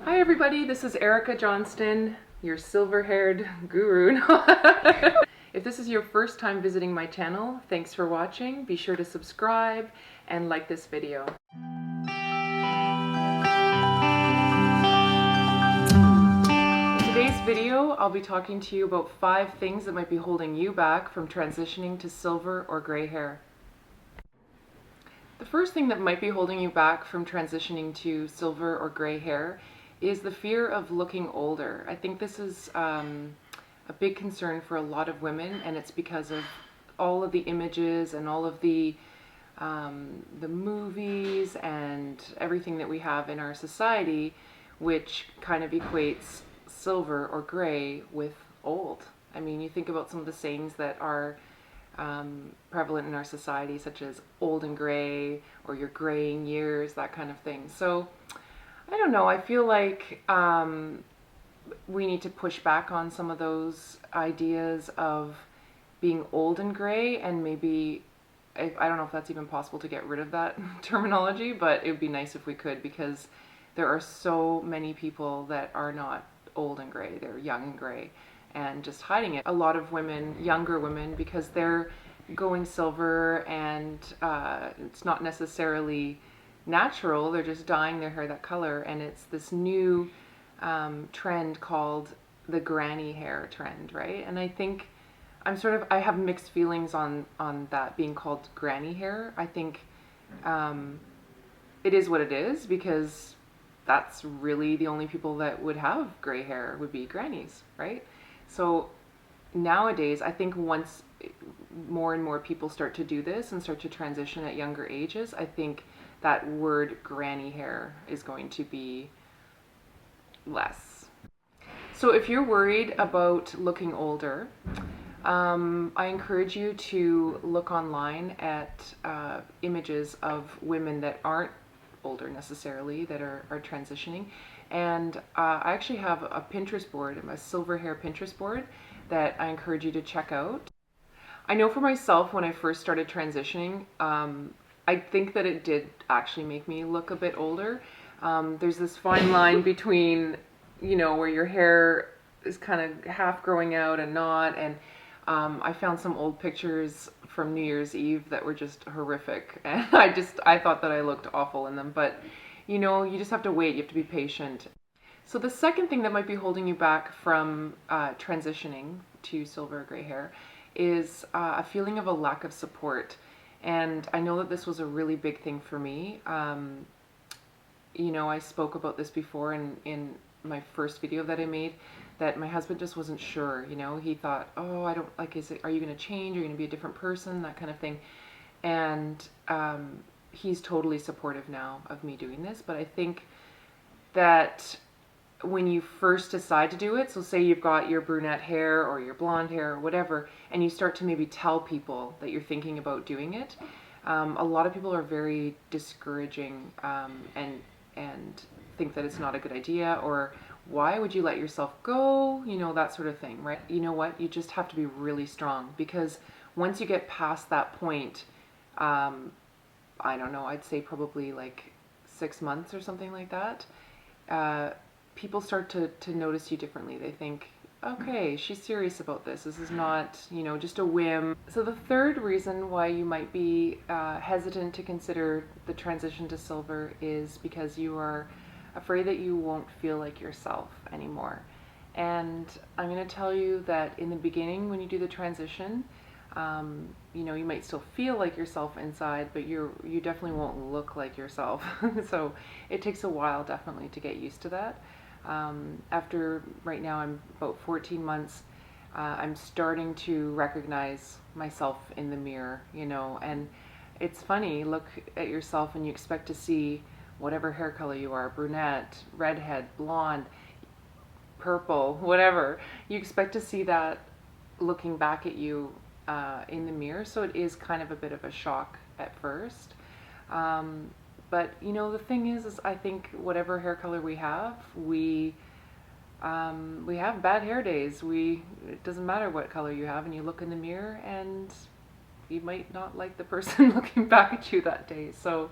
Hi everybody, this is Erica Johnston, your silver-haired guru. If this is your first time visiting my channel, thanks for watching. Be sure to subscribe and like this video. In today's video, I'll be talking to you about 5 things that might be holding you back from transitioning to silver or gray hair. The first thing that might be holding you back from transitioning to silver or gray hair is the fear of looking older. I think this is a big concern for a lot of women, and it's because of all of the images and all of the movies and everything that we have in our society, which kind of equates silver or gray with old. I mean, you think about some of the sayings that are prevalent in our society, such as old and gray, or your graying years, that kind of thing. So I don't know, I feel like we need to push back on some of those ideas of being old and gray, and maybe, I don't know if that's even possible to get rid of that terminology, but it would be nice if we could, because there are so many people that are not old and gray, they're young and gray, and just hiding it. A lot of women, younger women, because they're going silver, and it's not necessarily natural, they're just dyeing their hair that color, and it's this new trend called the granny hair trend, right? And I think I have mixed feelings on that being called granny hair. I think it is what it is, because that's really the only people that would have gray hair would be grannies, right? So nowadays, I think once more and more people start to do this and start to transition at younger ages, I think that word granny hair is going to be less. So if you're worried about looking older, I encourage you to look online at images of women that aren't older necessarily, that are transitioning. And I actually have a Pinterest board, a silver hair Pinterest board, that I encourage you to check out. I know for myself, when I first started transitioning, I think that it did actually make me look a bit older. There's this fine line between, where your hair is kind of half growing out and not. And I found some old pictures from New Year's Eve that were just horrific. And I thought that I looked awful in them. But, you just have to wait. You have to be patient. So the second thing that might be holding you back from transitioning to silver or gray hair is a feeling of a lack of support. And I know that this was a really big thing for me. I spoke about this before in my first video that I made, that my husband just wasn't sure. He thought, oh, I don't like, are you going to change? Are you going to be a different person? That kind of thing. And he's totally supportive now of me doing this. But I think that when you first decide to do it, so say you've got your brunette hair or your blonde hair or whatever, and you start to maybe tell people that you're thinking about doing it, a lot of people are very discouraging and think that it's not a good idea, or why would you let yourself go, that sort of thing, right? You know what? You just have to be really strong, because once you get past that point, I don't know, I'd say probably like 6 months or something like that, people start to notice you differently. They think, okay, she's serious about this. This is not, just a whim. So the third reason why you might be hesitant to consider the transition to silver is because you are afraid that you won't feel like yourself anymore. And I'm going to tell you that in the beginning, when you do the transition, you might still feel like yourself inside, but you definitely won't look like yourself. So it takes a while definitely to get used to that. After, right now I'm about 14 months, I'm starting to recognize myself in the mirror, and it's funny, look at yourself and you expect to see whatever hair color you are, brunette, redhead, blonde, purple, whatever, you expect to see that looking back at you in the mirror. So it is kind of a bit of a shock at first. But the thing is I think whatever hair color we have, we have bad hair days. It doesn't matter what color you have, and you look in the mirror and you might not like the person looking back at you that day. So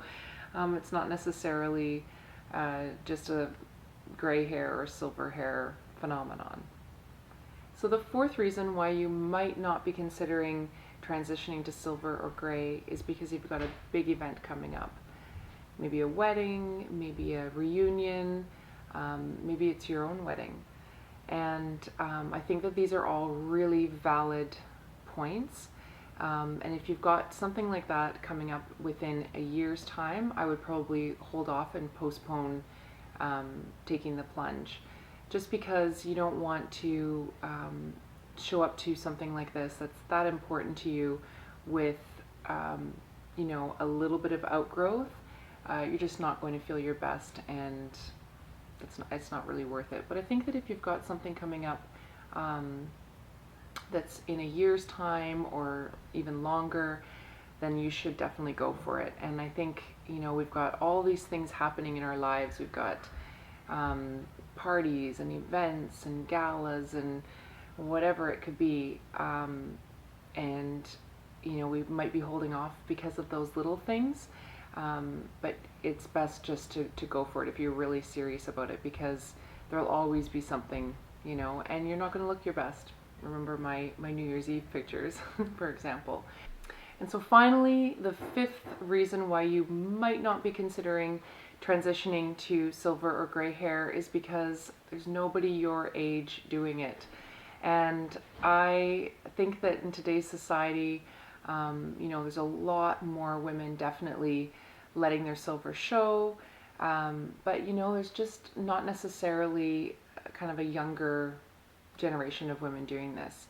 it's not necessarily just a gray hair or silver hair phenomenon. So the fourth reason why you might not be considering transitioning to silver or gray is because you've got a big event coming up. Maybe a wedding, maybe a reunion, maybe it's your own wedding. And I think that these are all really valid points. And if you've got something like that coming up within a year's time, I would probably hold off and postpone taking the plunge, just because you don't want to show up to something like this that's that important to you with you know, a little bit of outgrowth. You're just not going to feel your best, and it's not really worth it. But I think that if you've got something coming up that's in a year's time or even longer, then you should definitely go for it. And I think, you know, we've got all these things happening in our lives. We've got parties and events and galas and whatever it could be, and you know, we might be holding off because of those little things, but it's best just to go for it if you're really serious about it, because there'll always be something, you know, and you're not going to look your best. Remember my New Year's Eve pictures, for example. And so finally, the fifth reason why you might not be considering transitioning to silver or gray hair is because there's nobody your age doing it. And I think that in today's society, you know, there's a lot more women definitely letting their silver show, but you know, there's just not necessarily kind of a younger generation of women doing this.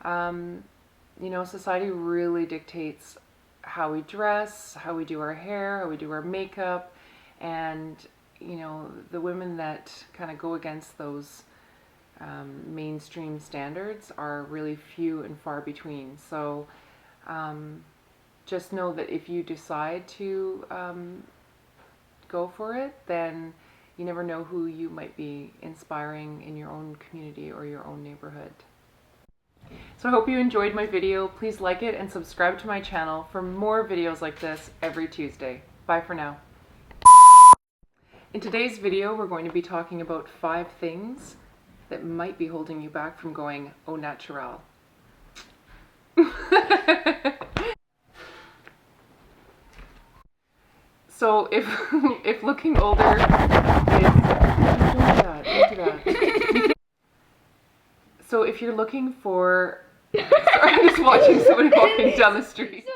You know, society really dictates how we dress, how we do our hair, how we do our makeup, and you know, the women that kind of go against those mainstream standards are really few and far between. So just know that if you decide to go for it, then you never know who you might be inspiring in your own community or your own neighborhood. So I hope you enjoyed my video. Please like it and subscribe to my channel for more videos like this every Tuesday. Bye for now. In today's video, we're going to be talking about 5 things that might be holding you back from going au naturel. So if looking older is, don't do that. So if you're looking for, sorry, I'm just watching somebody walking down the street.